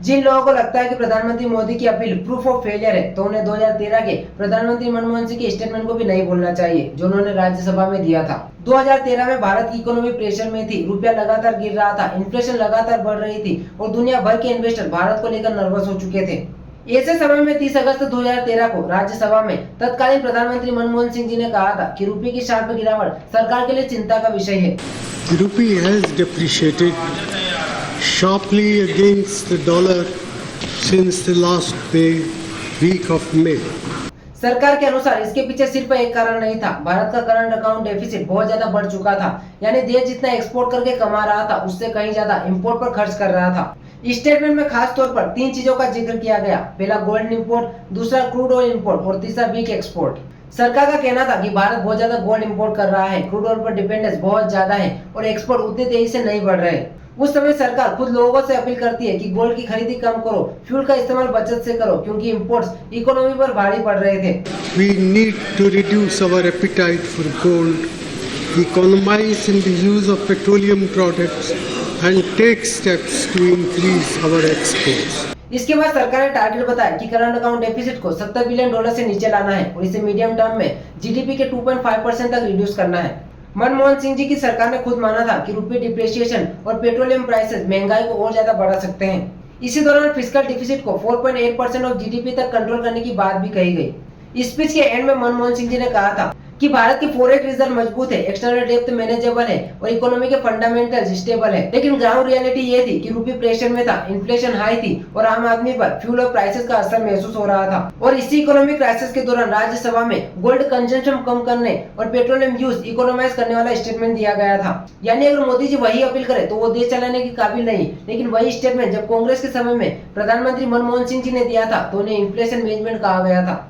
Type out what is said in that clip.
जिन लोगों को लगता है कि प्रधानमंत्री मोदी की अपील प्रूफ ऑफ फेलियर है, तो उन्हें 2013 के प्रधानमंत्री मनमोहन सिंह के स्टेटमेंट को भी नहीं भूलना चाहिए, जो उन्होंने राज्यसभा में दिया था। 2013 में भारत की इकोनॉमी प्रेशर में थी, रुपया लगातार गिर रहा था, इन्फ्लेशन लगातार बढ़ रही थी और दुनिया भर के इन्वेस्टर भारत को लेकर नर्वस हो चुके थे। ऐसे समय में 30 अगस्त 2013 को राज्यसभा में तत्कालीन प्रधानमंत्री मनमोहन सिंह जी ने कहा था कि रुपये की शार्प गिरावट सरकार के लिए चिंता का विषय है। Rupee has depreciated sharply against the dollar since the last week of May. सरकार के अनुसार इसके पीछे सिर्फ एक कारण नहीं था, भारत का करंट अकाउंट डेफिसिट बहुत ज्यादा बढ़ चुका था, यानी देश जितना एक्सपोर्ट करके कमा रहा था उससे कहीं ज्यादा इंपोर्ट पर खर्च कर रहा था। स्टेटमेंट में खास तौर पर 3 चीजों का जिक्र किया गया, पहला गोल्ड इंपोर्ट, दूसरा क्रूड ऑयल इंपोर्ट और तीसरा वीक एक्सपोर्ट। सरकार का कहना था कि भारत बहुत ज्यादा गोल्ड इंपोर्ट कर रहा है, क्रूड ऑयल पर डिपेंडेंस बहुत ज्यादा है और एक्सपोर्ट उतनी तेजी से नहीं बढ़ रहे। उस समय सरकार खुद लोगों से अपील करती है कि गोल्ड की खरीदी कम करो, फ्यूल का इस्तेमाल बचत से करो, क्योंकि इंपोर्ट्स इकोनॉमी पर भारी पड़ रहे थे। We need to reduce our appetite for gold, economize in the use of petroleum products and take steps to increase our exports. इसके बाद सरकार ने टारगेट बताया कि करंट अकाउंट डेफिसिट को $70 बिलियन से नीचे लाना है और इसे मीडियम टर्म में जीडीपी के 2.5% तक रिड्यूस करना है। मनमोहन सिंह जी की सरकार ने खुद माना था कि रुपये डिप्रिसिएशन और पेट्रोलियम प्राइसेस महंगाई को और ज्यादा बढ़ा सकते हैं। इसी दौरान फिस्कल डिफिसिट को 4.8% ऑफ जीडीपी तक कंट्रोल करने की बात भी कही गई। स्पीच के एंड में मनमोहन सिंह जी ने कहा था कि भारत की फॉरेक्स रिजर्व मजबूत है, एक्सटर्नल डेब्ट मैनेजेबल है और इकोनॉमी के फंडामेंटल स्टेबल है, लेकिन ग्राउंड रियलिटी ये थी कि रुपये प्रेशर में था, इन्फ्लेशन हाई थी और आम आदमी पर फ्यूल और प्राइसेस का असर महसूस हो रहा था। और इसी इकोनॉमिक क्राइसिस के दौरान राज्यसभा में गोल्ड कंजम्पशन कम करने और पेट्रोलियम यूज इकोनोमाइज करने वाला स्टेटमेंट दिया गया था। यानी अगर मोदी जी वही अपील करे तो वो देश चलाने की काबिल नहीं, लेकिन वही स्टेटमेंट जब कांग्रेस के समय में प्रधानमंत्री मनमोहन सिंह जी ने दिया था तो उन्हें इन्फ्लेशन मैनेजमेंट कहा गया था।